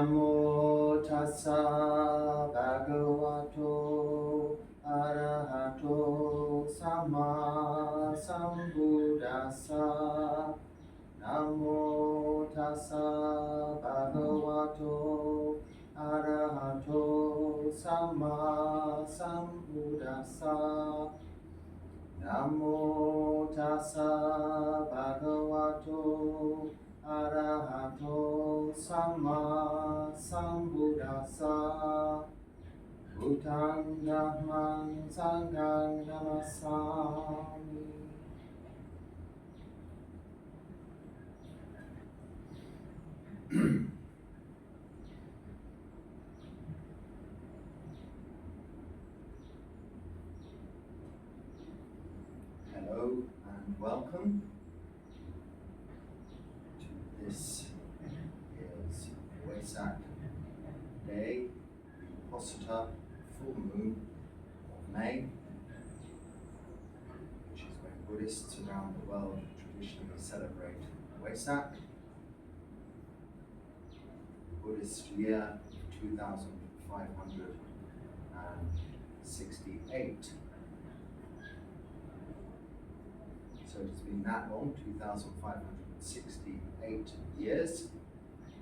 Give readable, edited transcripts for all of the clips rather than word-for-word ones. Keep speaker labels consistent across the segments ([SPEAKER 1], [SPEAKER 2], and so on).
[SPEAKER 1] Namo tassa bhagavato arahato sama sambuddhassa. Namo tassa bhagavato arahato sama sambuddhassa. Namo tassa bhagavato arahato sama sambuddhassa. Buddhang dhammang sanghang namassami. Hello and welcome to this year's Vesak day, the Posita full moon of May, which is when Buddhists around the world traditionally celebrate Vesak, the Buddhist year 2568. So it's been that long, 2,568 years,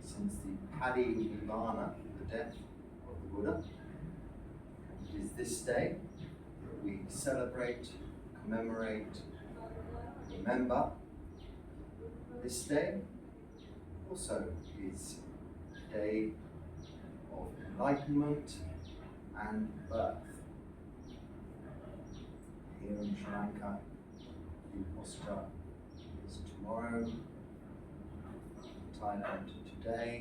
[SPEAKER 1] since the Parinirvana, the death of the Buddha. And it is this day that we celebrate, commemorate, remember. This day also is a day of enlightenment and birth. Here in Sri Lanka, the Posita is tomorrow, Thailand today,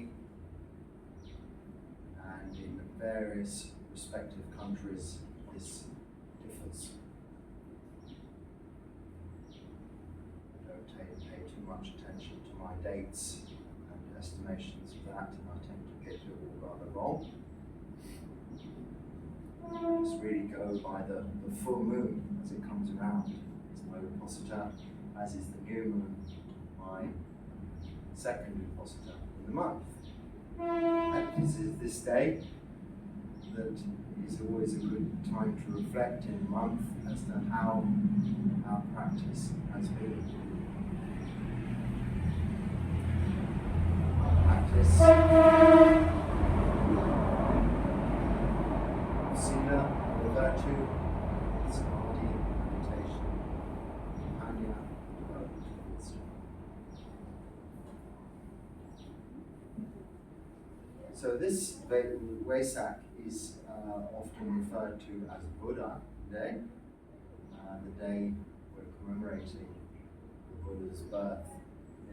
[SPEAKER 1] and in the various respective countries this differs. I don't pay too much attention to my dates and estimations of that, and I tend to get it all rather wrong. Just really go by the full moon as it comes around. Posita, as is the new moon, my second Posita in the month. And this is this day that is always a good time to reflect in the month as to how our practice has been. Our practice of Sila, the virtue, samadhi, meditation, so this Vesak is often referred to as Buddha Day, the day we're commemorating the Buddha's birth,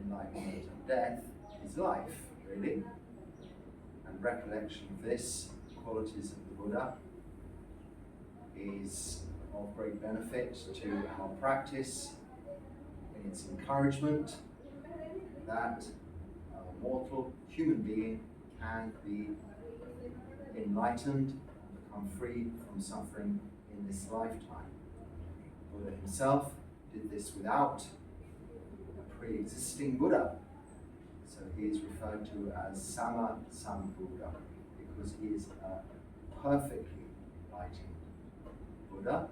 [SPEAKER 1] enlightenment and death, his life, really. And recollection of this, qualities of the Buddha, is of great benefit to our practice in its encouragement that a mortal human being can be enlightened and become free from suffering in this lifetime. Buddha himself did this without a pre-existing Buddha, so he is referred to as Sama Sambuddha because he is a perfectly enlightened Buddha.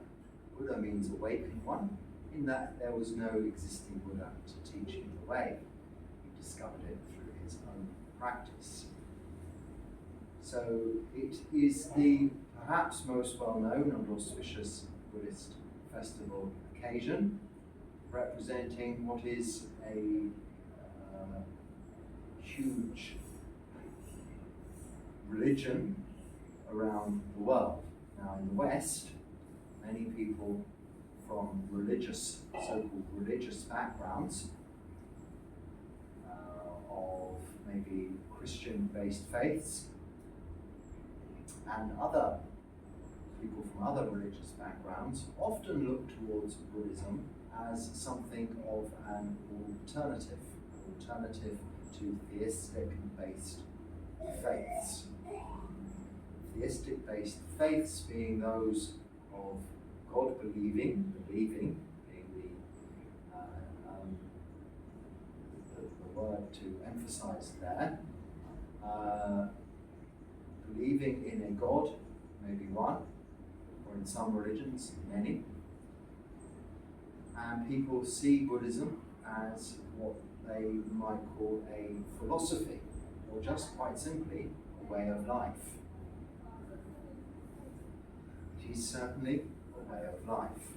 [SPEAKER 1] Buddha means awakened one, in that there was no existing Buddha to teach him the way. He discovered it through his own practice. So it is the perhaps most well-known and auspicious Buddhist festival occasion, representing what is a huge religion around the world. Now in the West, many people from religious, so-called religious backgrounds of maybe Christian-based faiths, and other people from other religious backgrounds often look towards Buddhism as something of an alternative to theistic-based faiths. Theistic-based faiths being those of God believing being the word to emphasize there, believing in a God, maybe one, or in some religions, many. And people see Buddhism as what they might call a philosophy, or just quite simply a way of life. It is certainly a way of life.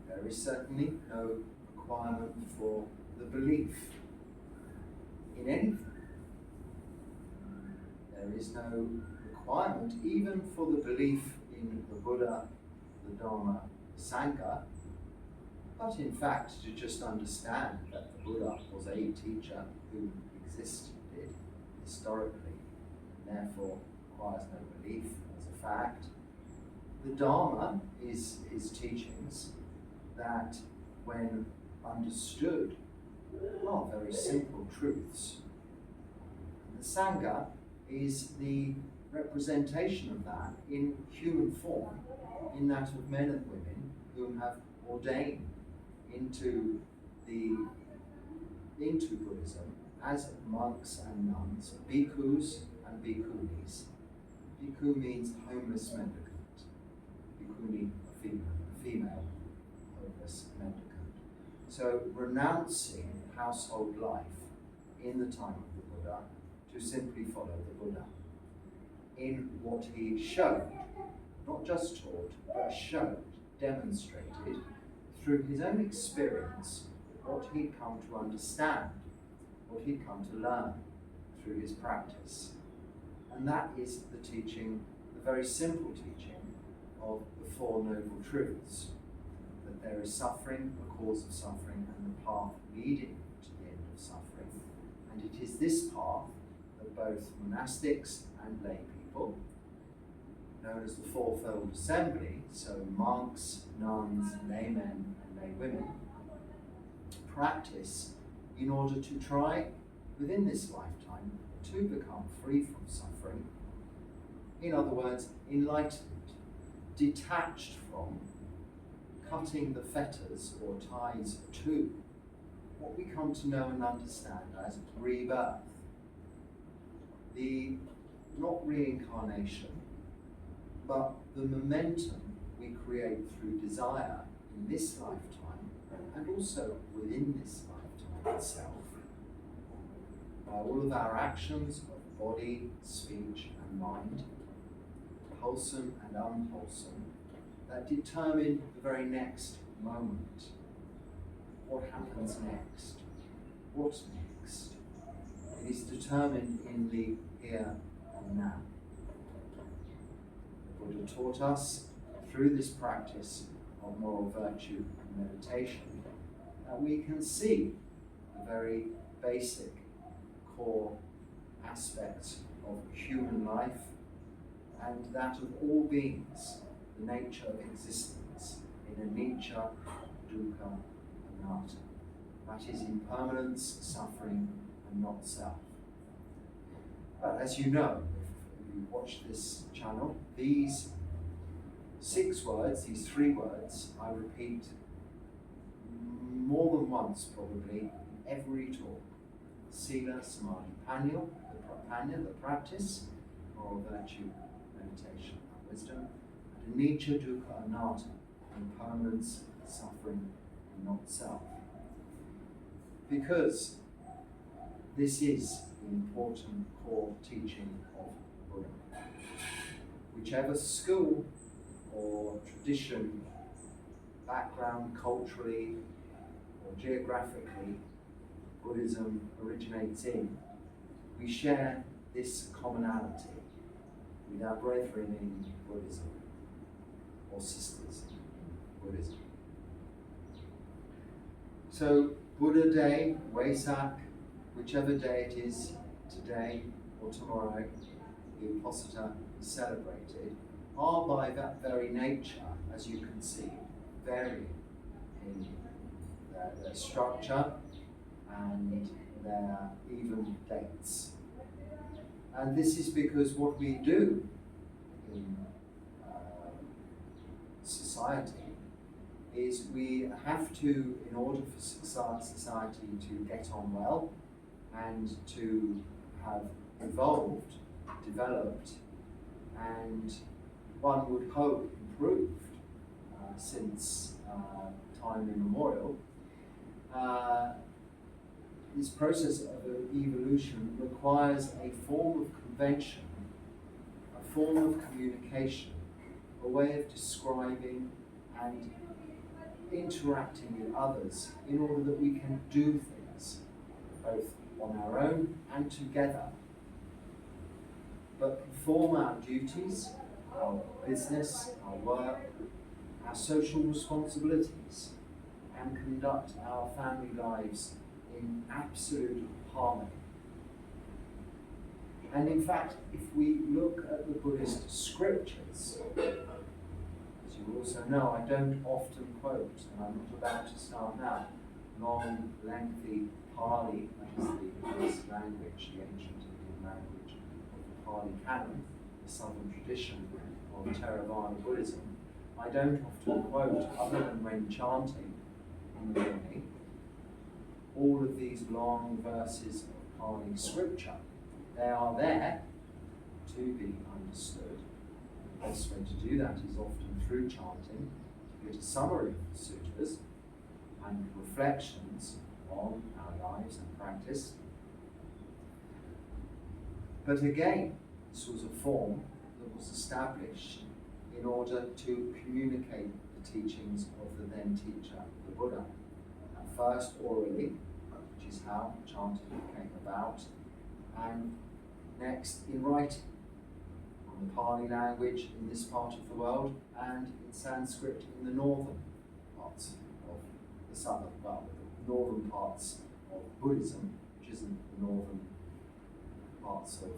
[SPEAKER 1] There is certainly no requirement for the belief in anything. There is no requirement even for the belief in the Buddha, the Dharma, the Sangha, but in fact to just understand that the Buddha was a teacher who existed historically, and therefore requires no belief as a fact. The Dharma is his teachings that, when understood, are very simple truths. And the Sangha is the representation of that in human form, in that of men and women whom have ordained into Buddhism as monks and nuns, bhikkhus and bhikkhunis. Bhikkhu means homeless mendicant. Bhikkhuni, a female homeless mendicant. So renouncing household life in the time of the Buddha to simply follow the Buddha in what he showed, not just taught, but showed, demonstrated through his own experience what he'd come to understand, what he'd come to learn through his practice. And that is the teaching, the very simple teaching of the Four Noble Truths, that there is suffering, a cause of suffering, and the path leading to the end of suffering. And it is this path that both monastics and lay people, known as the Fourfold Assembly, so monks, nuns, laymen, and lay women, practice in order to try, within this lifetime, to become free from suffering. In other words, enlightened, detached from, cutting the fetters or ties to what we come to know and understand as rebirth. Not reincarnation, but the momentum we create through desire in this lifetime, and also within this lifetime itself. All of our actions of body, speech, and mind, wholesome and unwholesome, that determine the very next moment. What happens next? What's next? It is determined in the here and now. The Buddha taught us through this practice of moral virtue and meditation that we can see the very basic core aspects of human life and that of all beings, the nature of existence in anicca, dukkha, anatta. That is impermanence, suffering, and not self. But as you know, if you watch this channel, these 6 words, these 3 words, I repeat more than once probably in every talk. Sila, Samadhi, Panya, the practice, moral virtue, meditation, and wisdom, and anicca, dukkha, anatta, impermanence, suffering, and not self. Because this is the important core teaching of Buddha. Whichever school or tradition, background, culturally or geographically, Buddhism originates in, we share this commonality with our brethren in Buddhism, or sisters in Buddhism. So Buddha Day, Vesak, whichever day it is, today or tomorrow, the Uposatha is celebrated, are by that very nature, as you can see, varying in their structure and their even dates. And this is because what we do in society is we have to, in order for society to get on well and to have evolved developed and one would hope improved since time immemorial, this process of evolution requires a form of convention, a form of communication, a way of describing and interacting with others in order that we can do things, both on our own and together, but perform our duties, our business, our work, our social responsibilities, and conduct our family lives in absolute harmony. And in fact, if we look at the Buddhist scriptures, as you also know, I don't often quote, and I'm not about to start now, long, lengthy Pali, that is the Buddhist language, the ancient Indian language of the Pali canon, the southern tradition of Theravada Buddhism. I don't often quote, other than when chanting in the morning, all of these long verses of Pali scripture. They are there to be understood. The best way to do that is often through chanting, to get a summary of the sutras and reflections on our lives and practice. But again, this was a form that was established in order to communicate the teachings of the then teacher, the Buddha. At first orally, which is how chanting came about, and next in writing, in the Pali language in this part of the world, and in Sanskrit in the northern parts of the southern, well, the northern parts of Buddhism, which isn't the northern parts of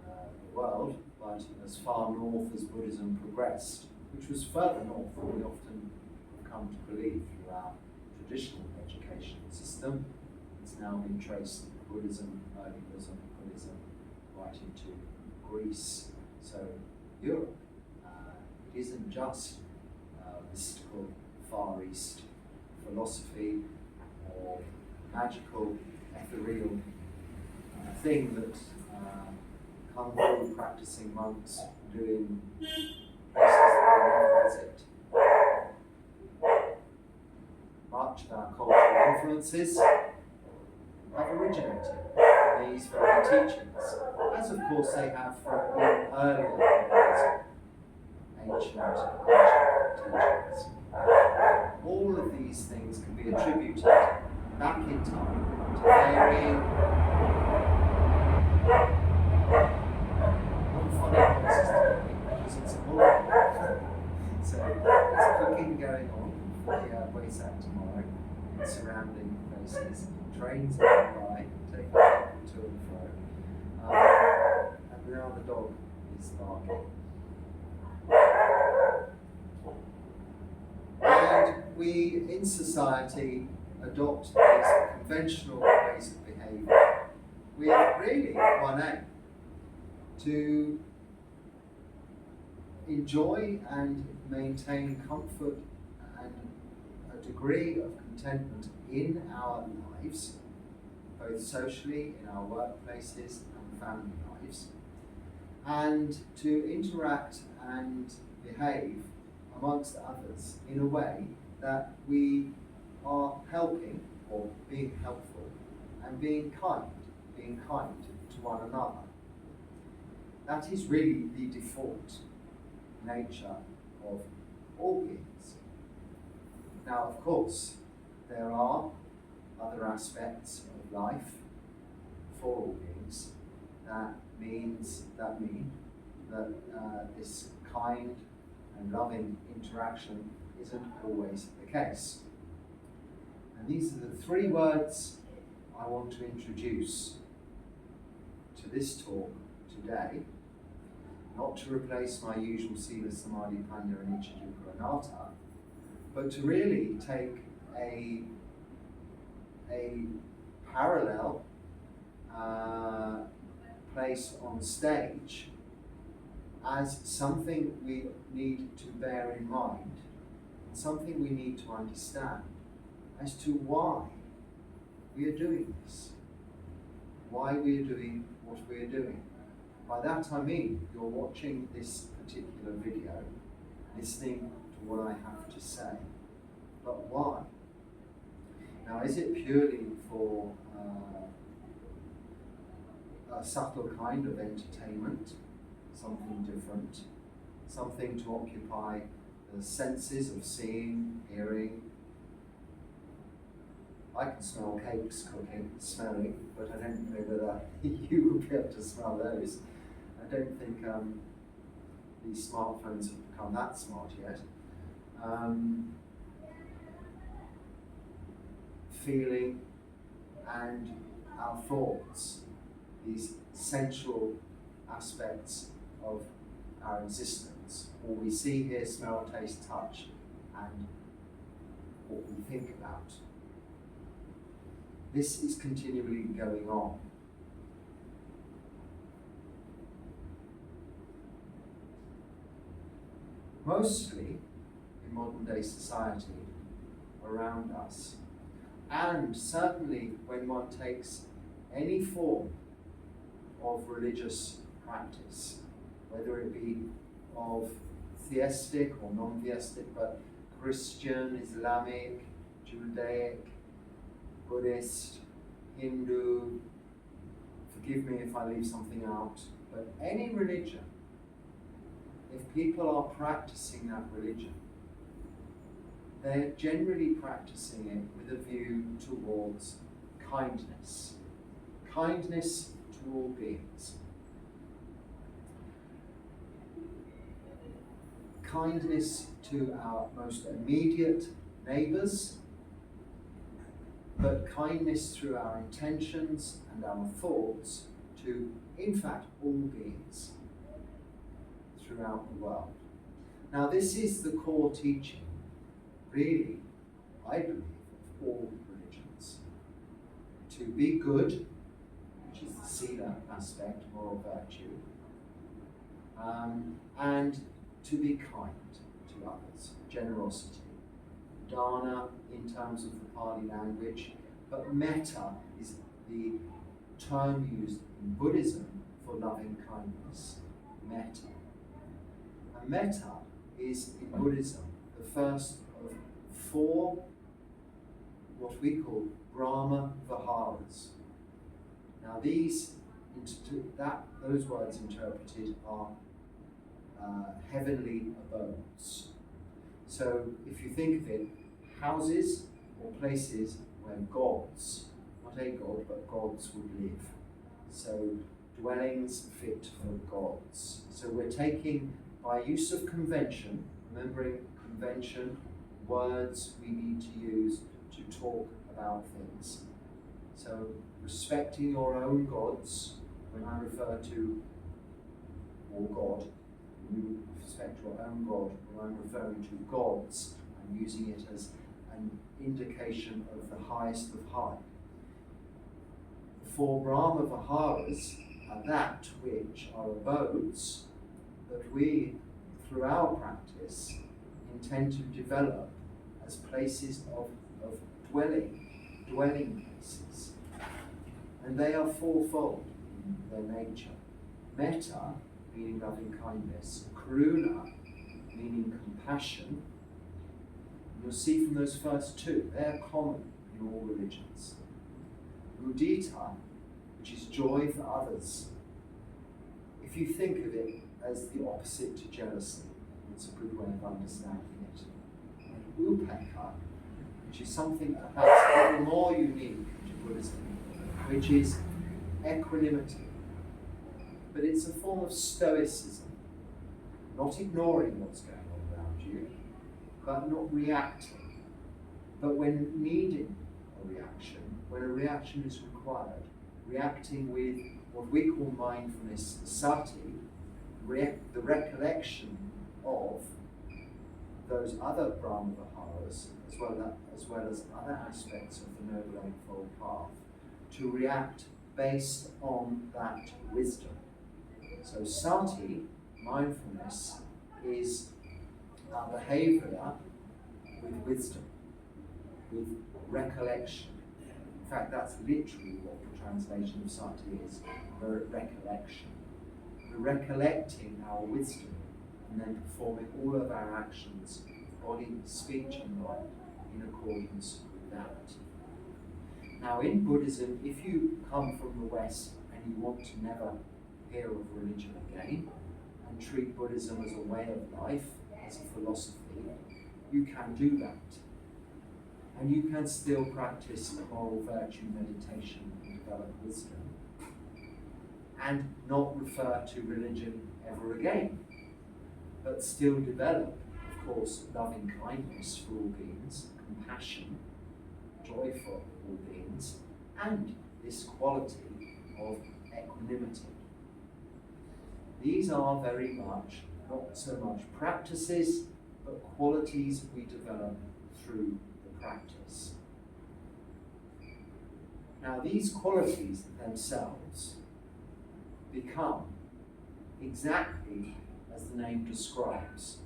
[SPEAKER 1] the world, but as far north as Buddhism progressed, which was further north than we often have come to believe through our traditional education system. It's now been traced Buddhism, early Buddhism, right into Greece, so Europe. It isn't just mystical Far East philosophy or magical, ethereal thing that Kung Fu practicing monks do in places that we never visit. Much of our cultural influences have originated in these very teachings, as of course they have from even earlier ancient teachings. All of these things can be attributed back in time to varying because it's a holiday. So there's cooking going on for the Vesak tomorrow in surrounding places. Trains going by, taking people to and fro. And now the dog is barking. And we in society adopt these conventional ways of behaviour with really one aim: to enjoy and maintain comfort and a degree of contentment in our lives, both socially, in our workplaces and family lives, and to interact and behave amongst others in a way that we are helping or being helpful and being kind to one another. That is really the default nature of all beings. Now, of course, there are other aspects of life for all beings that mean that this kind and loving interaction isn't always the case. And these are the three words I want to introduce to this talk today, not to replace my usual Sila, Samadhi, Panya and Ichadukkha Anatta, but to really take a parallel place on stage as something we need to bear in mind, something we need to understand as to why we are doing this, why we are doing what we are doing. by that I mean you're watching this particular video, listening to what I have to say. But why? Now, is it purely for a subtle kind of entertainment, something different, something to occupy the senses of seeing, hearing? I can smell cakes cooking, smelling, but I don't know whether you will be able to smell those. I don't think these smartphones have become that smart yet. Feeling and our thoughts, these central aspects of our existence, all we see, hear, smell, taste, touch, and what we think about. This is continually going on. Mostly in modern day society around us, and certainly when one takes any form of religious practice, whether it be of theistic or non-theistic, but Christian, Islamic, Judaic, Buddhist, Hindu, forgive me if I leave something out, but any religion, if people are practicing that religion, they're generally practicing it with a view towards kindness. Kindness to all beings. Kindness to our most immediate neighbours, but kindness through our intentions and our thoughts to, in fact, all beings throughout the world. Now, this is the core teaching, really, I believe, of all religions. To be good, which is the sila aspect, moral virtue, and to be kind to others, generosity. Dana in terms of the Pali language, but metta is the term used in Buddhism for loving kindness. Metta. And metta is in Buddhism the first of 4 what we call Brahma Viharas. Now those words interpreted are heavenly abodes. So if you think of it, houses or places where gods, not a god, but gods would live. So dwellings fit for gods. So we're taking, by use of convention, remembering convention, words we need to use to talk about things. So respecting your own gods, when I refer to or God, you respect your own God. When I'm referring to gods, I'm using it as an indication of the highest of high. The 4 Brahma Viharas are that which are abodes that we, through our practice, intend to develop as places of dwelling places. And they are 4-fold in their nature. Metta, meaning loving kindness, karuna, meaning compassion. You'll see from those first 2, they're common in all religions. Mudita, which is joy for others. If you think of it as the opposite to jealousy, it's a good way of understanding it. And upekkha, which is something perhaps a little more unique to Buddhism, which is equanimity. But it's a form of stoicism, not ignoring what's going on around you, but not reacting. But when needing a reaction, when a reaction is required, reacting with what we call mindfulness sati, the recollection of those other Brahma Viharas, as well as other aspects of the Noble Eightfold Path, to react based on that wisdom. So sati, mindfulness, is our behaviour with wisdom, with recollection. In fact, that's literally what the translation of sati is, recollection. we're recollecting our wisdom and then performing all of our actions, body, speech and mind, in accordance with that. Now in Buddhism, if you come from the West and you want to never hear of religion again and treat Buddhism as a way of life, as a philosophy, you can do that. And you can still practice moral virtue meditation and develop wisdom and not refer to religion ever again, but still develop, of course, loving kindness for all beings, compassion, joy for all beings, and this quality of equanimity. These are very much, not so much practices, but qualities we develop through the practice. Now these qualities themselves become exactly as the name describes,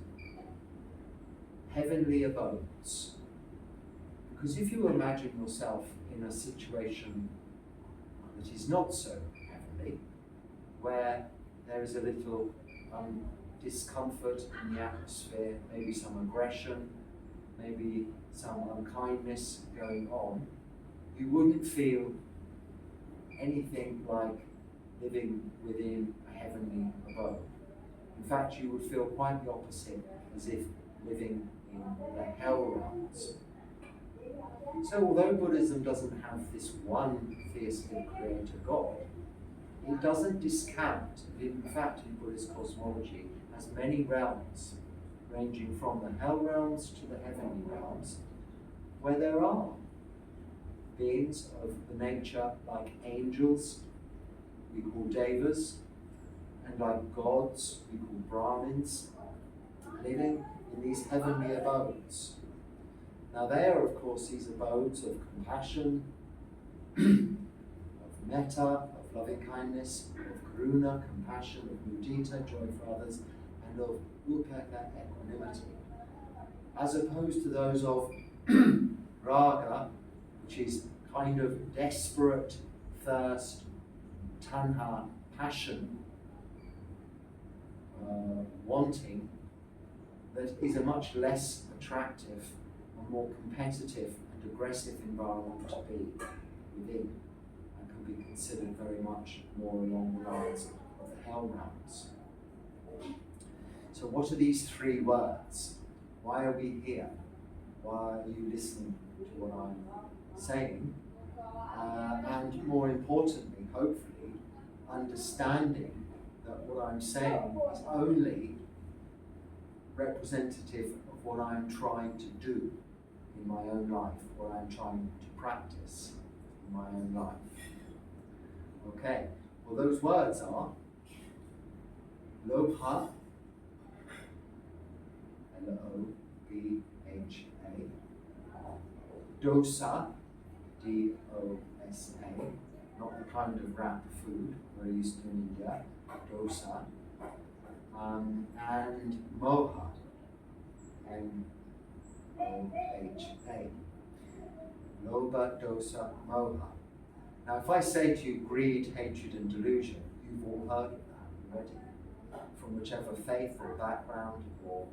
[SPEAKER 1] heavenly abodes. Because if you imagine yourself in a situation that is not so heavenly, where there is a little discomfort in the atmosphere, maybe some aggression, maybe some unkindness going on, you wouldn't feel anything like living within a heavenly abode. In fact, you would feel quite the opposite, as if living in the hell realms. So although Buddhism doesn't have this one theistic creator God, it doesn't discount, in fact in Buddhist cosmology, has many realms, ranging from the hell realms to the heavenly realms, where there are beings of the nature like angels, we call devas, and like gods, we call Brahmins, living in these heavenly abodes. Now they are, of course, these abodes of compassion, of metta, of loving kindness, of karuna, compassion, of mudita, joy for others, and of upekkha, equanimity. As opposed to those of raga, which is kind of desperate thirst, tanha, passion, wanting, that is a much less attractive, a more competitive and aggressive environment to be within, and can be considered very much more along the lines of the hell realms. So what are these three words? Why are we here? Why are you listening to what I'm saying? And more importantly, hopefully, understanding that what I'm saying is only representative of what I'm trying to do in my own life, what I'm trying to practice in my own life. Okay, well those words are lobha, L-O-B-H-A, dosa, D-O-S-A, not the kind of wrap food we're used to in India, dosa, and moha, M-O-H-A. Lobha, dosa, moha. Now if I say to you greed, hatred and delusion, you've all heard of that already. From whichever faith or background or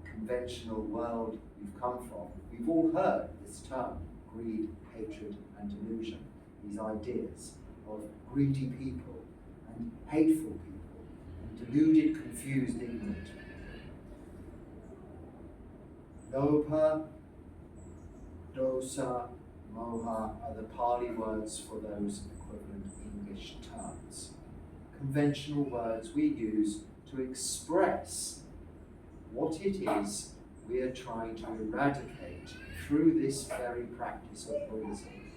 [SPEAKER 1] conventional world you've come from, we've all heard this term, greed, hatred and delusion, these ideas of greedy people and hateful people and deluded, confused, ignorant people. Lobha, dosa, moha are the Pali words for those equivalent English terms. Conventional words we use to express what it is we are trying to eradicate through this very practice of Buddhism,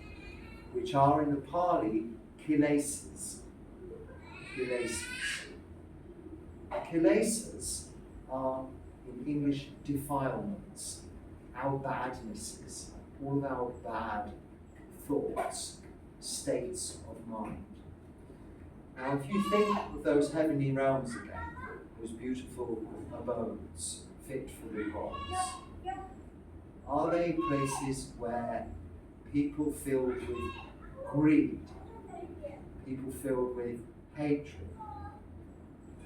[SPEAKER 1] which are in the Pali kilesas. Kilesas. Kilesas are in English defilements, our badnesses, all of our bad thoughts, states of mind. Now if you think of those heavenly realms again, those beautiful abodes fit for the gods, are they places where people filled with greed, people filled with hatred,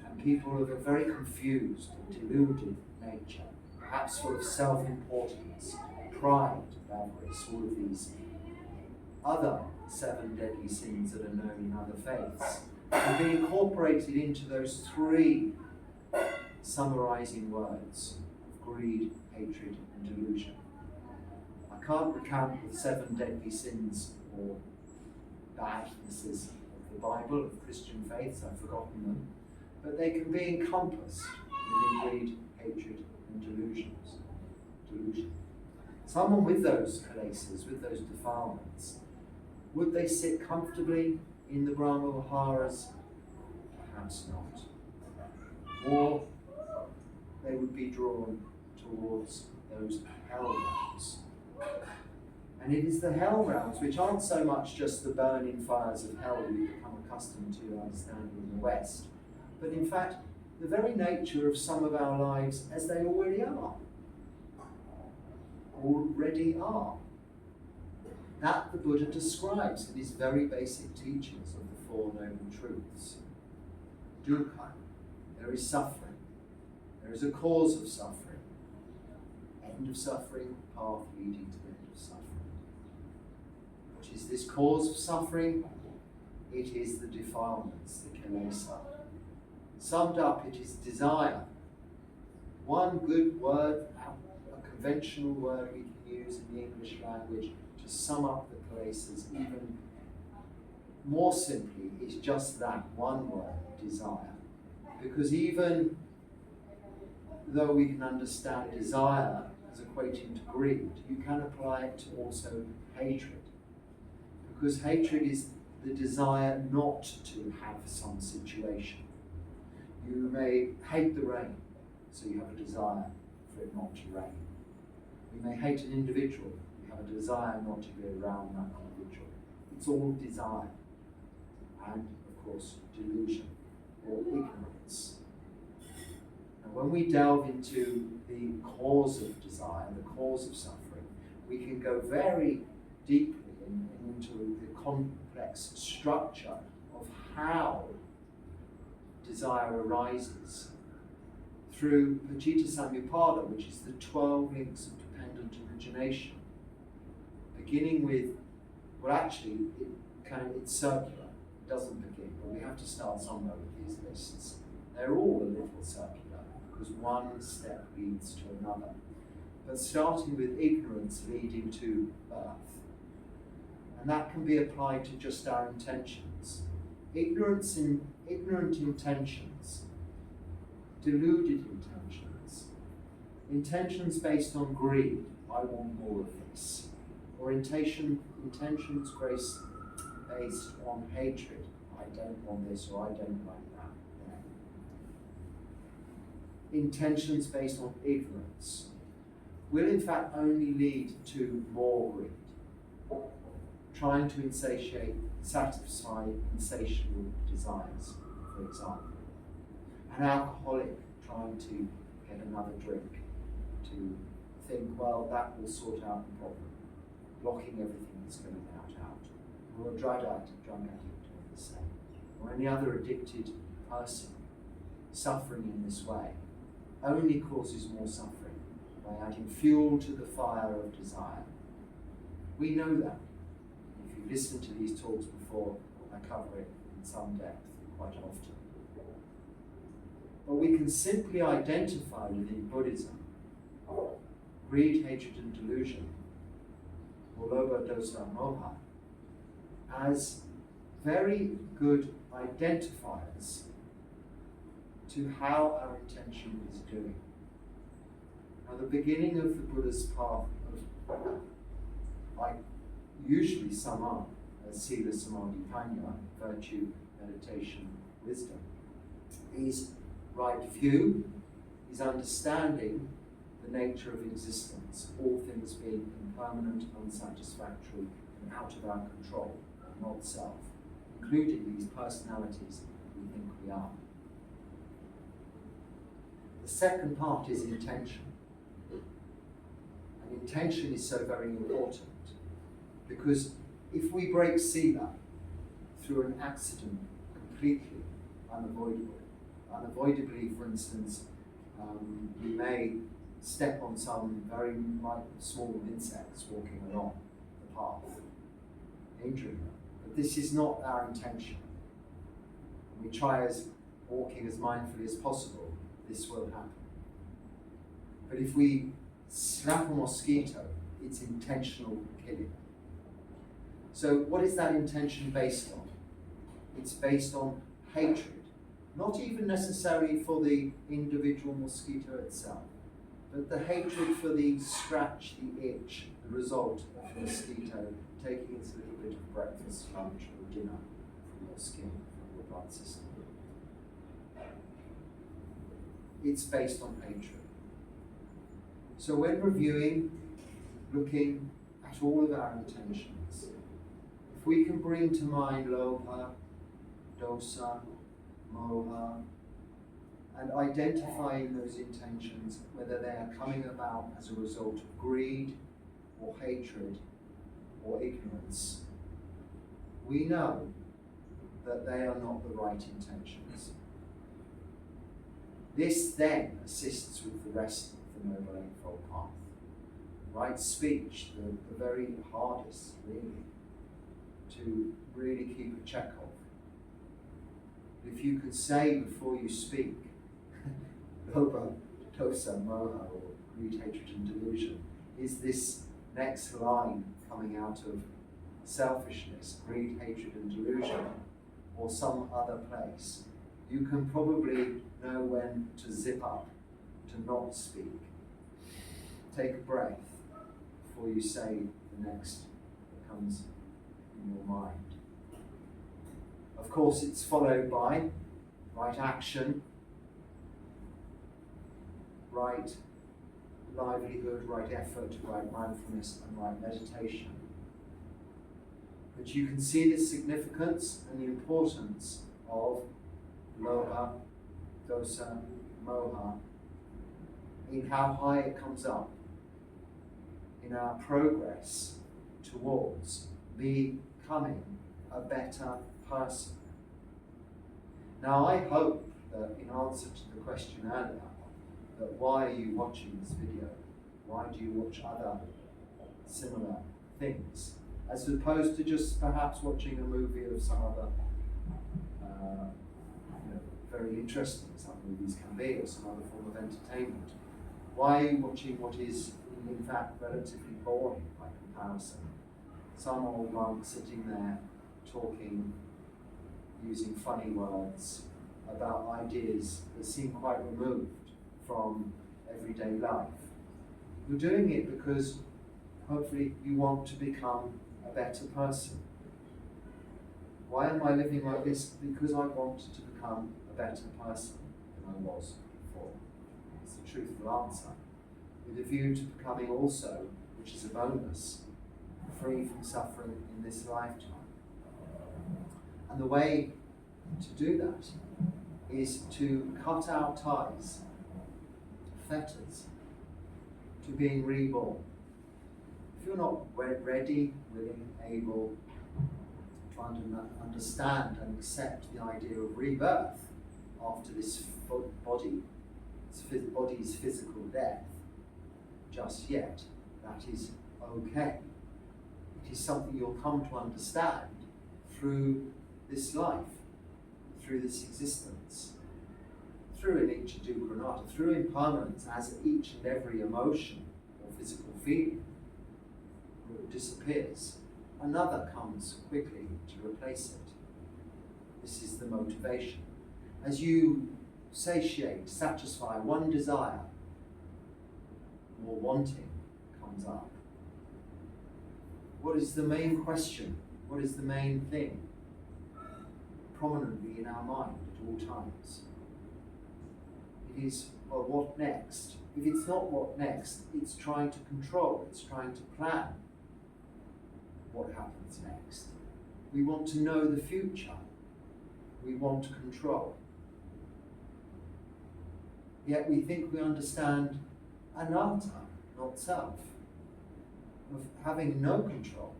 [SPEAKER 1] and people of a very confused and deluded nature, perhaps full of self-importance, pride, avarice, all of these other 7 deadly sins that are known in other faiths, can be incorporated into those 3 summarizing words of greed, hatred, and delusion. I can't recount the 7 deadly sins or badnesses of the Bible, of Christian faiths, I've forgotten them, but they can be encompassed within greed, hatred, and delusion. Someone with those kilesas, with those defilements, would they sit comfortably in the Brahma Viharas? Perhaps not. Or they would be drawn towards those hell realms. And it is the hell realms, which aren't so much just the burning fires of hell we've become accustomed to understanding in the West, but in fact the very nature of some of our lives as they already are. That the Buddha describes in his very basic teachings of the 4 Noble Truths. Dukkha, there is suffering. There is a cause of suffering. End of suffering, path leading to the end of suffering. What is this cause of suffering? It is the defilements, the kilesa. Summed up, it is desire. One good word, a conventional word we can use in the English language to sum up the kilesas even more simply is just that one word, desire. Because even though we can understand desire as equating to greed, you can apply it to also hatred. Because hatred is the desire not to have some situation. You may hate the rain, so you have a desire for it not to rain. You may hate an individual, you have a desire not to be around that individual. It's all desire. And, of course, delusion or ignorance. And when we delve into the cause of desire, the cause of suffering, we can go very deeply into the complex structure of how desire arises through Paccita Samuppada, which is the 12 links of dependent origination. Beginning with, well actually, it's circular. It doesn't begin, but we have to start somewhere with these lists. They're all a little circular, because one step leads to another. But starting with ignorance leading to birth. And that can be applied to just our intentions. Ignorant intentions, deluded intentions, intentions based on greed, I want more of this, or intentions based on hatred, I don't want this or I don't like that. Intentions based on ignorance will in fact only lead to more greed. Trying to satisfy insatiable desires, for example. An alcoholic trying to get another drink, to think, well, that will sort out the problem, blocking everything that's going out. Or a drug addict doing the same. Or any other addicted person suffering in this way only causes more suffering by adding fuel to the fire of desire. We know that. If you've listened to these talks before, I cover it in some depth quite often. But we can simply identify within Buddhism greed, hatred, and delusion, or lobha, dosa, moha, as very good identifiers to how our intention is doing. Now, the beginning of the Buddha's path, I usually sum up as Sila, Samadhi, Panya, virtue, meditation, wisdom, is right view, is understanding the nature of existence, all things being impermanent, unsatisfactory, and out of our control, not self, including these personalities we think we are. The second part is intention. And intention is so very important because if we break Sila through an accident completely unavoidable. Unavoidably, for instance, we may step on some very small insects walking along the path, injuring them. But this is not our intention. We try as walking as mindfully as possible, this will happen. But if we slap a mosquito, it's intentional killing. So what is that intention based on? It's based on hatred, not even necessarily for the individual mosquito itself, but the hatred for the scratch, the itch, the result of the mosquito taking its little bit of breakfast, lunch, or dinner from your skin, from your blood system. It's based on hatred. So when reviewing, looking at all of our intentions, if we can bring to mind lobha, dosa, moha, and identifying those intentions, whether they are coming about as a result of greed, or hatred, or ignorance, we know that they are not the right intentions. This then assists with the rest of the Noble Eightfold Path. Right speech, the very hardest, really, to really keep a check of. If you could say before you speak, lobha, dosa, moha, or greed, hatred, and delusion, is this next line coming out of selfishness, greed, hatred, and delusion, or some other place? You can probably know when to zip up, to not speak. Take a breath before you say the next that comes in your mind. Of course, it's followed by right action, right livelihood, right effort, right mindfulness, and right meditation. But you can see the significance and the importance of lobha, dosa, moha in how high it comes up in our progress towards becoming a better person. Now, I hope that in answer to the question earlier, that why are you watching this video? Why do you watch other similar things? As opposed to just perhaps watching a movie of some other, very interesting, some movies can be, or some other form of entertainment. Why are you watching what is, in fact, relatively boring by comparison? Some old monk sitting there talking, using funny words about ideas that seem quite removed from everyday life. You're doing it because hopefully you want to become a better person. Why am I living like this? Because I want to become a better person than I was before. It's the truthful answer. With a view to becoming also, which is a bonus, free from suffering in this lifetime. And the way to do that is to cut our ties, fetters, to being reborn. If you're not ready, willing, able, trying to understand and accept the idea of rebirth after this body's physical death, just yet, that is okay. It is something you'll come to understand through this life, through this existence, through anicca dukkha anatta, through impermanence, as each and every emotion or physical feeling disappears, another comes quickly to replace it. This is the motivation. As you satiate, satisfy one desire, more wanting comes up. What is the main question? What is the main thing prominently in our mind at all times? It is, well, what next? If it's not what next, it's trying to control, it's trying to plan what happens next. We want to know the future. We want control. Yet we think we understand anatta, not self, of having no control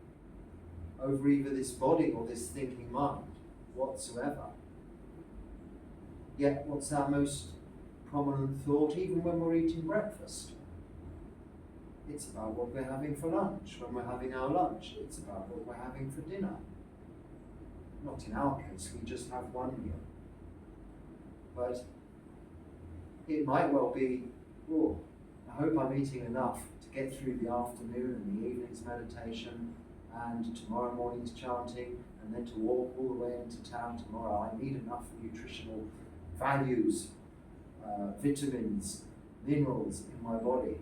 [SPEAKER 1] over either this body or this thinking mind whatsoever. Yet what's our most prominent thought, even when we're eating breakfast? It's about what we're having for lunch. When we're having our lunch, it's about what we're having for dinner. Not in our case, we just have one meal. But it might well be, oh, I hope I'm eating enough to get through the afternoon and the evening's meditation and tomorrow morning's chanting, and then to walk all the way into town tomorrow. I need enough nutritional values, vitamins, minerals in my body.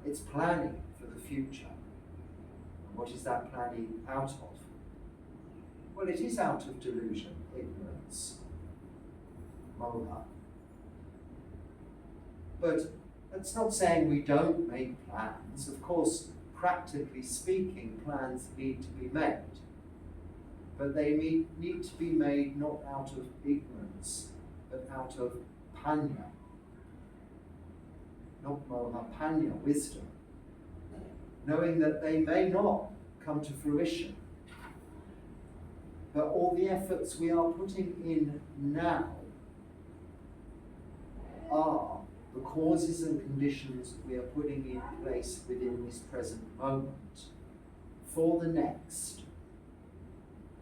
[SPEAKER 1] It's planning for the future. And what is that planning out of? Well, it is out of delusion, ignorance, moha. But that's not saying we don't make plans. Of course, practically speaking, plans need to be made. But they need to be made not out of ignorance, but out of panya. Not moha, panya, wisdom. Knowing that they may not come to fruition. But all the efforts we are putting in now are the causes and conditions we are putting in place within this present moment for the next,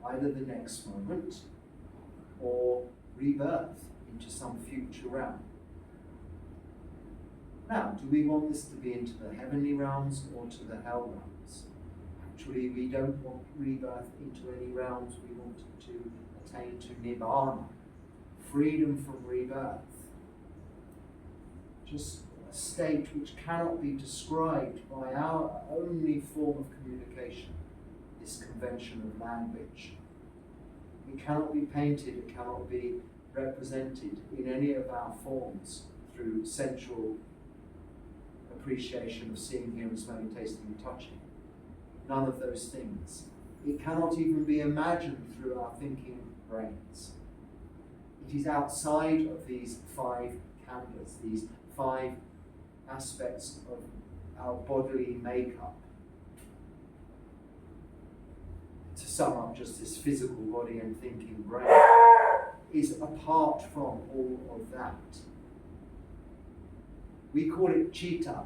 [SPEAKER 1] either the next moment or rebirth into some future realm. Now, do we want this to be into the heavenly realms or to the hell realms? Actually, we don't want rebirth into any realms. We want to attain to nibbana, freedom from rebirth. Just a state which cannot be described by our only form of communication, this convention of language. It cannot be painted, it cannot be represented in any of our forms through sensual appreciation of seeing, hearing, smelling, tasting, and touching. None of those things. It cannot even be imagined through our thinking brains. It is outside of these 5 khandhas, these 5 aspects of our bodily makeup. To sum up, just this physical body and thinking brain is apart from all of that. We call it citta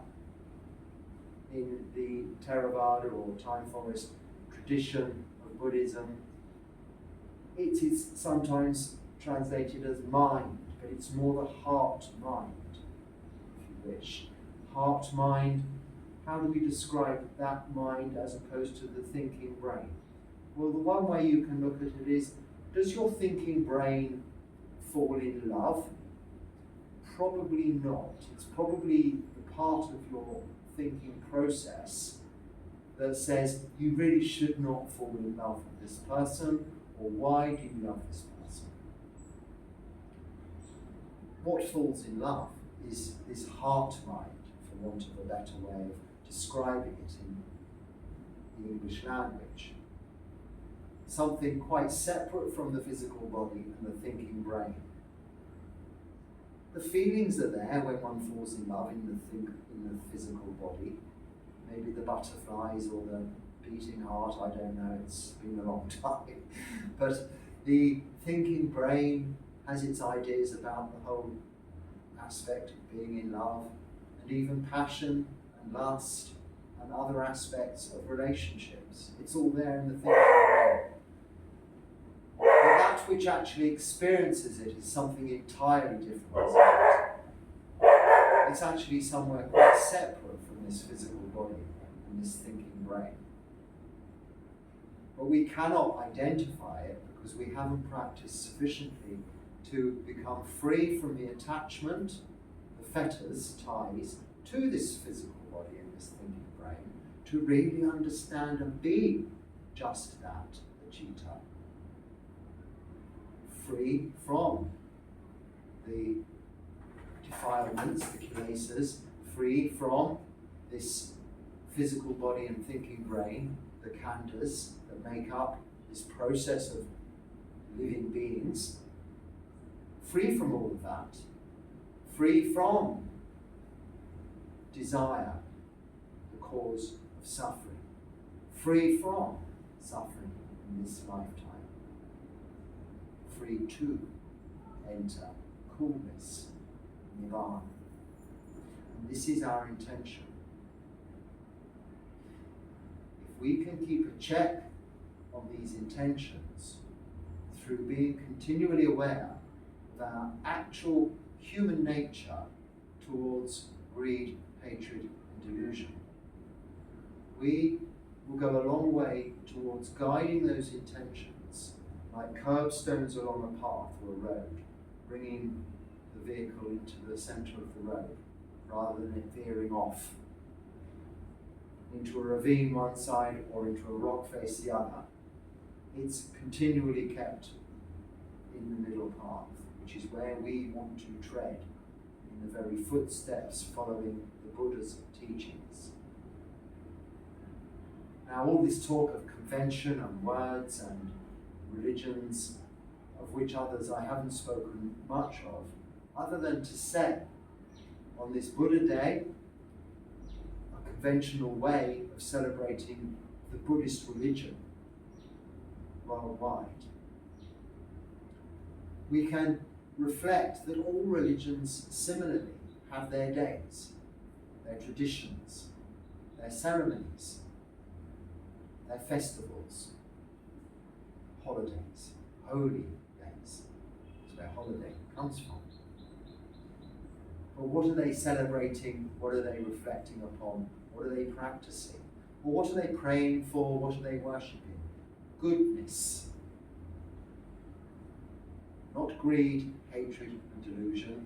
[SPEAKER 1] in the Theravada or Thai Forest tradition of Buddhism. It is sometimes translated as mind, but it's more the heart-mind, if you wish. Heart-mind, how do we describe that mind as opposed to the thinking brain? Well, the one way you can look at it is, does your thinking brain fall in love? Probably not. It's probably the part of your thinking process that says you really should not fall in love with this person, or why do you love this person? What falls in love is this heart-mind, for want of a better way of describing it in the English language. Something quite separate from the physical body and the thinking brain. The feelings are there when one falls in love in the physical body. Maybe the butterflies or the beating heart, I don't know, it's been a long time. But the thinking brain has its ideas about the whole aspect of being in love, and even passion and lust and other aspects of relationships. It's all there in the thinking brain. But that which actually experiences it is something entirely different. It's actually somewhere quite separate from this physical body and this thinking brain. But we cannot identify it because we haven't practiced sufficiently to become free from the attachment, the fetters, ties, to this physical body and this thinking brain, to really understand and be just that, the citta. Free from the defilements, the kilesas, free from this physical body and thinking brain, the khandhas that make up this process of living beings, free from all of that, free from desire, the cause of suffering, free from suffering in this lifetime, free to enter coolness, nibbana. And this is our intention. If we can keep a check on these intentions through being continually aware of our actual human nature towards greed, hatred, and delusion, we will go a long way towards guiding those intentions like curbstones along a path or a road, bringing the vehicle into the centre of the road rather than it veering off into a ravine one side or into a rock face the other. It's continually kept in the middle path, which is where we want to tread, in the very footsteps following the Buddha's teachings. Now, all this talk of convention and words and religions, of which others I haven't spoken much of, other than to say, on this Buddha Day, a conventional way of celebrating the Buddhist religion worldwide, we can reflect that all religions similarly have their days, their traditions, their ceremonies, their festivals, holidays, holy days. That's where holiday comes from. But what are they celebrating? What are they reflecting upon? What are they practicing? Or what are they praying for? What are they worshipping? Goodness. Not greed, hatred, and delusion,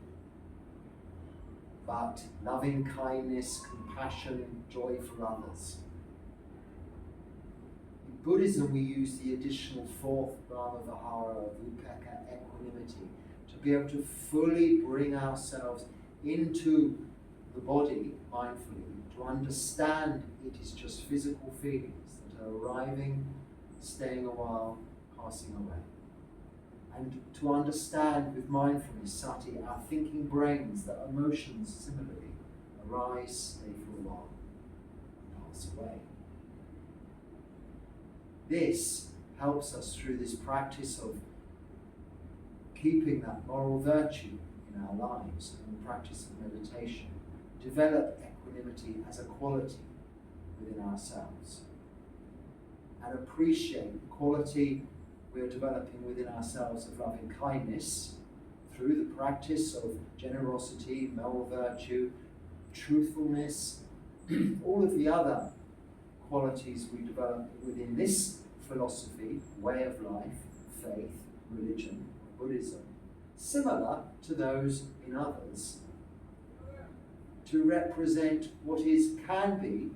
[SPEAKER 1] but loving kindness, compassion, joy for others. In Buddhism, we use the additional fourth Brahma Vihara of Upekkha, equanimity, to be able to fully bring ourselves into the body mindfully, to understand it is just physical feelings that are arriving, staying a while, passing away. And to understand with mindfulness, sati, our thinking brains, that emotions similarly arise, stay for a while, and pass away. This helps us through this practice of keeping that moral virtue in our lives and the practice of meditation, develop equanimity as a quality within ourselves, and appreciate the quality we are developing within ourselves of loving kindness through the practice of generosity, moral virtue, truthfulness, all of the other qualities we develop within this philosophy, way of life, faith, religion, Buddhism, similar to those in others, to represent what can be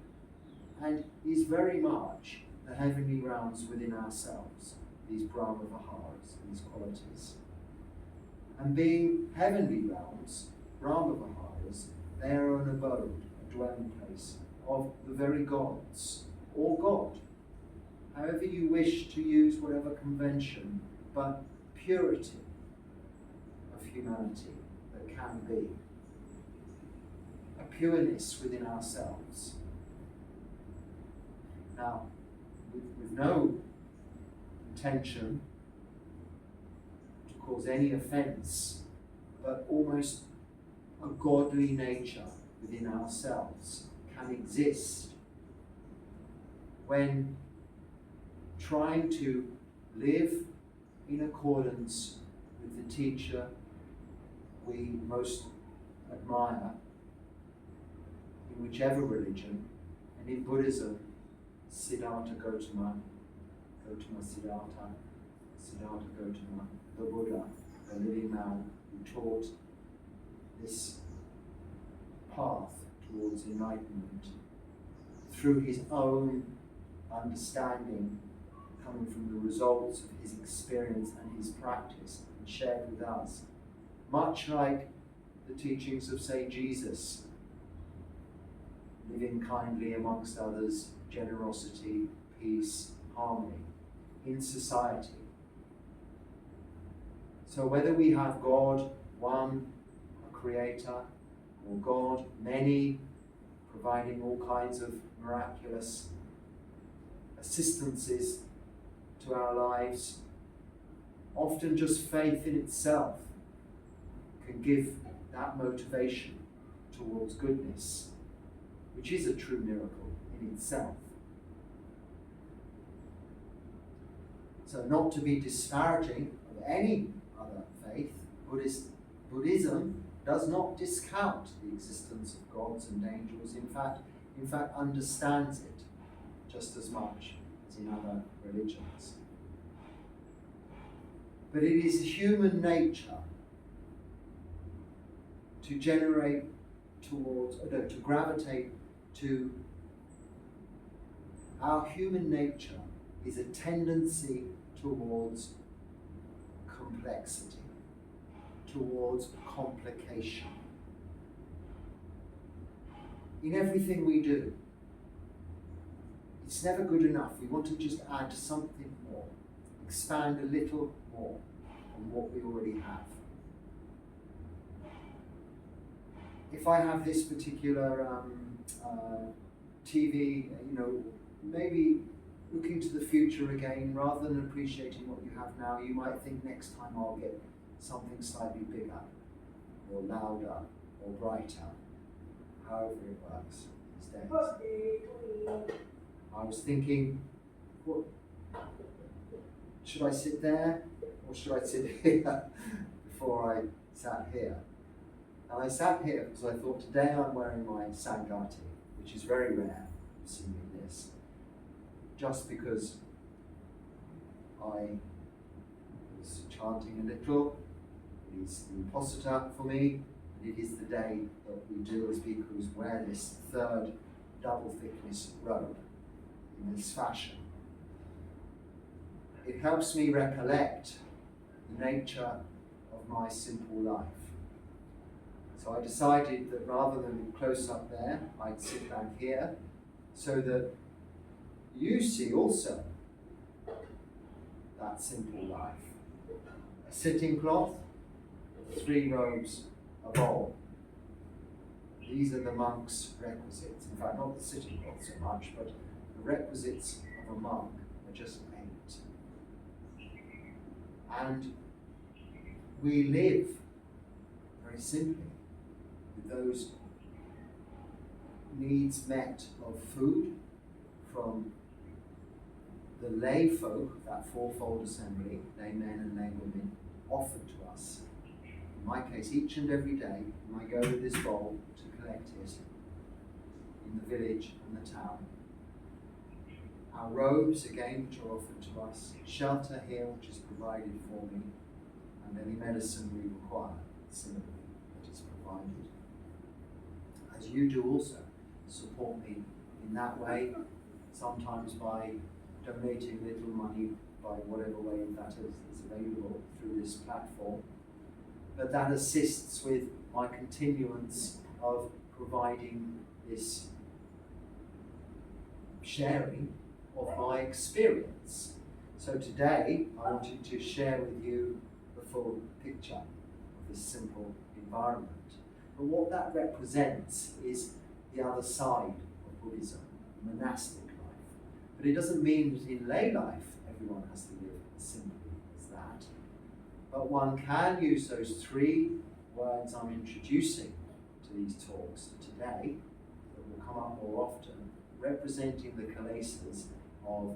[SPEAKER 1] and is very much the heavenly realms within ourselves, these Brahma Viharas, these qualities. And being heavenly realms, Brahma Viharas, they are an abode, a dwelling place of the very gods, or God. However you wish to use whatever convention, but purity of humanity that can be. A pureness within ourselves. Now, with no intention to cause any offense, but almost a godly nature within ourselves can exist when trying to live in accordance with the teacher we most admire in whichever religion, and in Buddhism, Siddhartha Gautama Siddhartha Gautama, the Buddha, the living man who taught this path towards enlightenment through his own understanding, coming from the results of his experience and his practice, and shared with us. Much like the teachings of, say, Jesus, living kindly amongst others, generosity, peace, harmony in society. So whether we have God, one, a creator, or God, many, providing all kinds of miraculous assistances to our lives, often just faith in itself can give that motivation towards goodness, which is a true miracle in itself. So not to be disparaging of any other faith, Buddhism does not discount the existence of gods and angels, in fact understands it just as much as in other religions. But it is human nature to gravitate to our human nature is a tendency towards complexity, towards complication. In everything we do, it's never good enough. We want to just add something more, expand a little more on what we already have. If I have this particular TV, maybe looking to the future again, rather than appreciating what you have now, you might think next time I'll get something slightly bigger, or louder, or brighter, however it works these days. I was thinking, should I sit there, or should I sit here before I sat here? And I sat here because I thought today I'm wearing my Sangati, which is very rare to see me in this, just because I was chanting a little. It is the Imposita for me, and it is the day that we do as bhikkhus wear this third double thickness robe in this fashion. It helps me recollect the nature of my simple life. So I decided that rather than close up there, I'd sit back here so that you see also that simple life. A sitting cloth, 3 robes, a bowl. These are the monk's requisites. In fact, not the sitting cloth so much, but the requisites of a monk are just 8. And we live very simply with those needs met of food from the lay folk, that fourfold assembly, lay men and lay women, offered to us. In my case, each and every day, I go with this bowl to collect it in the village and the town. Our robes, again, which are offered to us, shelter here, which is provided for me, and any medicine we require, similarly, that is provided. As you do also, support me in that way, sometimes by donating little money by whatever way that is available through this platform. But that assists with my continuance of providing this sharing of my experience. So today I wanted to share with you the full picture of this simple environment. But what that represents is the other side of Buddhism, monastic life. But it doesn't mean that in lay life everyone has to live as simply as that. But one can use those 3 words I'm introducing to these talks today, that will come up more often, representing the kilesas of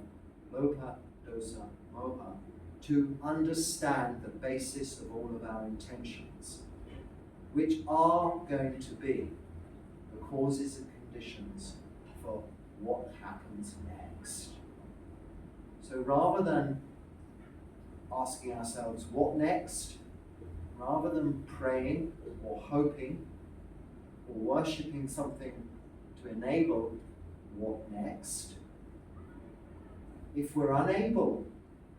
[SPEAKER 1] lopa, dosa, moha, to understand the basis of all of our intentions, which are going to be the causes and conditions for what happens next. So rather than asking ourselves what next, rather than praying or hoping or worshipping something to enable what next, if we're unable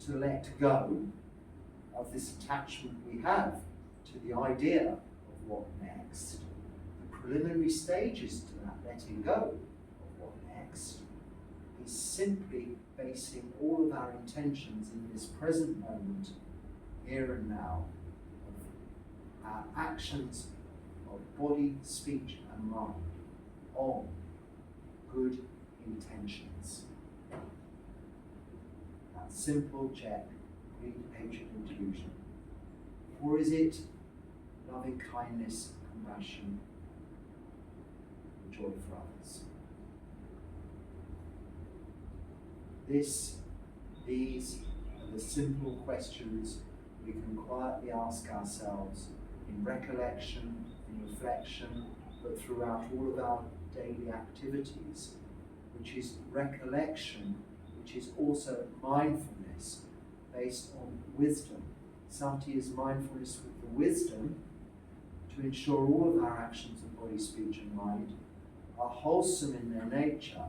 [SPEAKER 1] to let go of this attachment we have to the idea of what next, the preliminary stages to that letting go of what next is simply basing all of our intentions in this present moment, here and now, of our actions of body, speech and mind on good intentions. That simple check, greed, hatred and delusion. Or is it loving kindness, compassion, and joy for others. These are the simple questions we can quietly ask ourselves in recollection, in reflection, but throughout all of our daily activities, which is recollection, which is also mindfulness based on wisdom. Sati is mindfulness with the wisdom to ensure all of our actions of body, speech and mind are wholesome in their nature,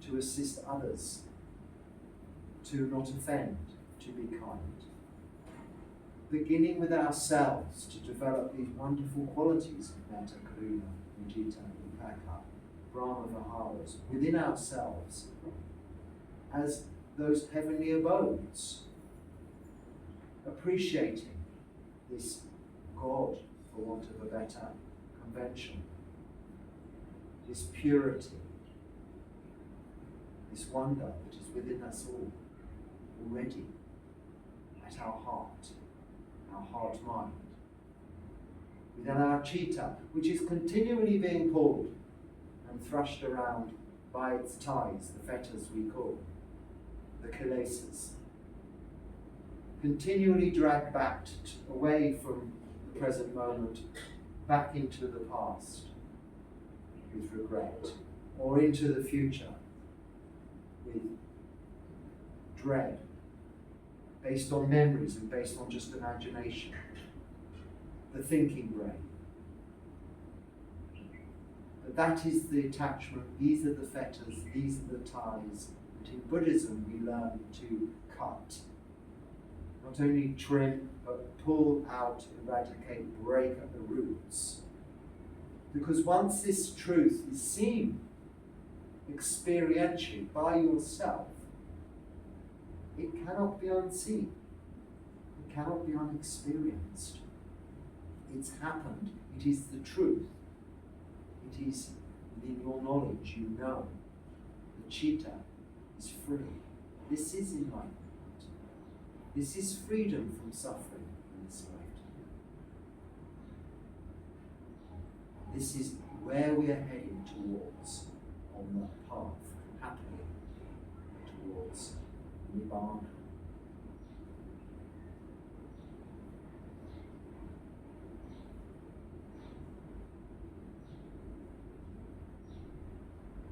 [SPEAKER 1] to assist others, to not offend, to be kind. Beginning with ourselves to develop these wonderful qualities of metta, karuna, mudita, upekka, brahma viharas within ourselves as those heavenly abodes, appreciating this God, for want of a better convention, this purity, this wonder that is within us all already at our heart mind, within our chitta, which is continually being pulled and thrust around by its ties, the fetters we call, the kilesas, continually dragged back away from the present moment, back into the past with regret, or into the future with dread, based on memories and based on just imagination, the thinking brain. But that is the attachment, these are the fetters, these are the ties that in Buddhism we learn to cut. Not only trim, but pull out, eradicate, break at the roots. Because once this truth is seen experientially by yourself, it cannot be unseen. It cannot be unexperienced. It's happened. It is the truth. It is within your knowledge. You know. The chitta is free. This is enlightenment. This is freedom from suffering in this lifetime. This is where we are heading towards on the path, happily, towards Nibbana.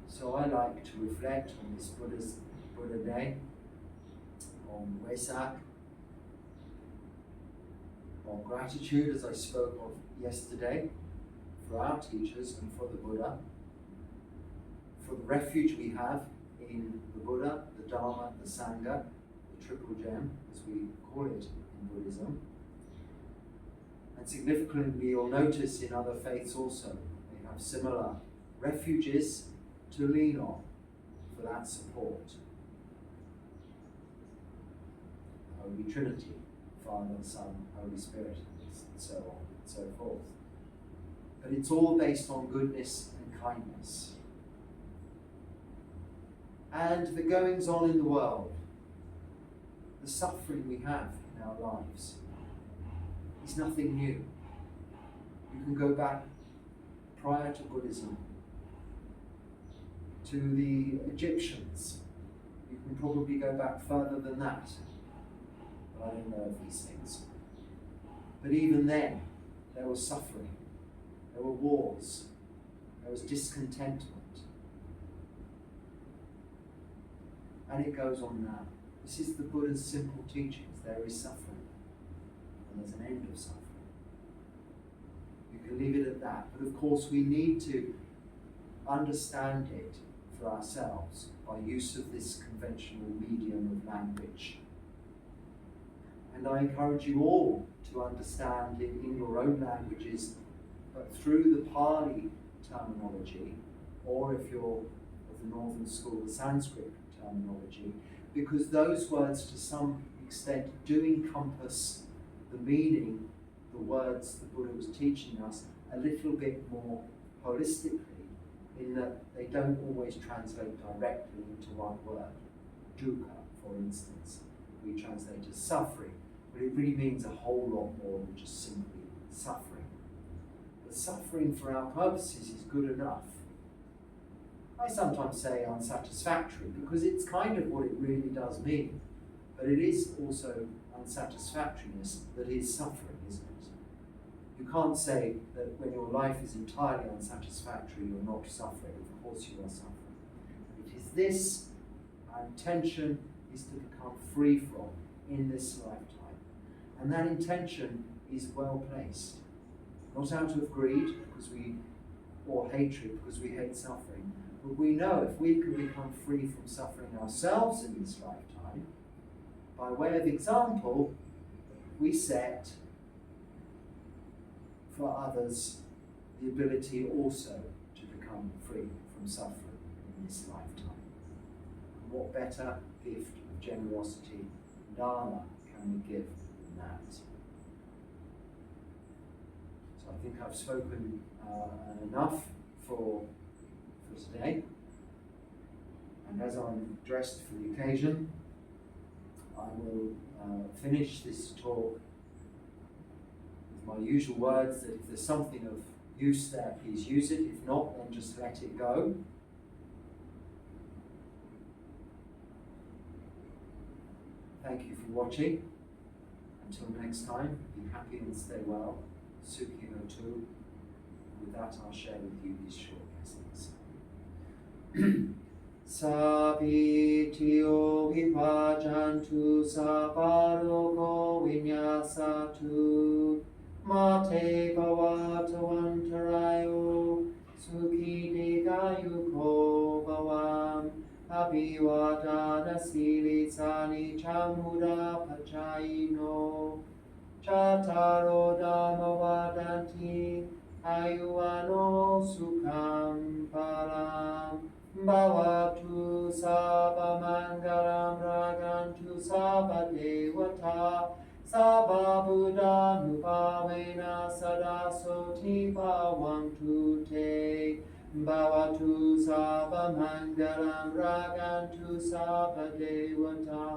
[SPEAKER 1] So I like to reflect on this Buddha Day, on Vesak, on gratitude, as I spoke of yesterday, for our teachers and for the Buddha, for the refuge we have in the Buddha, the Dharma, the Sangha, the triple gem, as we call it in Buddhism. And significantly, you'll notice in other faiths also, they have similar refuges to lean on for that support. The Holy Trinity, Father, Son, Holy Spirit, and so on and so forth. But it's all based on goodness and kindness. And the goings on in the world, the suffering we have in our lives, is nothing new. You can go back prior to Buddhism to the Egyptians. You can probably go back further than that. But I don't know of these things. But even then, there was suffering. There were wars. There was discontentment. And it goes on now. This is the Buddha's simple teachings. There is suffering. And there's an end of suffering. You can leave it at that. But of course we need to understand it for ourselves by use of this conventional medium of language. And I encourage you all to understand it in your own languages, but through the Pali terminology, or if you're of the Northern School, the Sanskrit terminology, because those words to some extent do encompass the meaning, the words the Buddha was teaching us, a little bit more holistically, in that they don't always translate directly into one word. Dukkha, for instance, we translate as suffering, but it really means a whole lot more than just simply suffering. that suffering for our purposes is good enough. I sometimes say unsatisfactory because it's kind of what it really does mean, but it is also unsatisfactoriness that is suffering, isn't it? You can't say that when your life is entirely unsatisfactory you're not suffering. Of course you are suffering. It is this our intention is to become free from in this lifetime. And that intention is well placed. Not out of greed or hatred because we hate suffering, but we know if we can become free from suffering ourselves in this lifetime, by way of example, we set for others the ability also to become free from suffering in this lifetime. And what better gift of generosity, dharma, can we give than that? So I think I've spoken enough for today. And as I'm dressed for the occasion, I will finish this talk with my usual words that if there's something of use there, please use it. If not, then just let it go. Thank you for watching. Until next time, be happy and stay well. Sukhi no tu. With that, I'll share with you these short lessons. Sabitiyo vipajantu sabaroko vinyasatu mate bhavatavantarayo sukhi digayuko bhavam abhivadana silisani chamuda pachayino chataro dhamma vadanti ayuano sukham param bhavatu sabha mangalam ragantu sabha devata sabha buddha nupavena sada soti bhavantu te bhavatu sabha mangalam ragantu sabha devata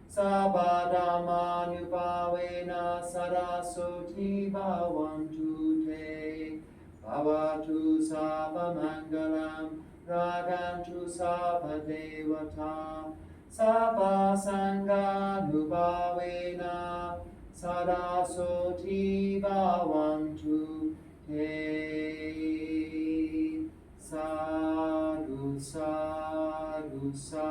[SPEAKER 1] sabha dhamma nupavena sada soti bhavantu te bhavatu sabha mangalam ragantu sabha devata sabha sangha nubhavena sada soti bhavantu te sadhu sadhu sadhu.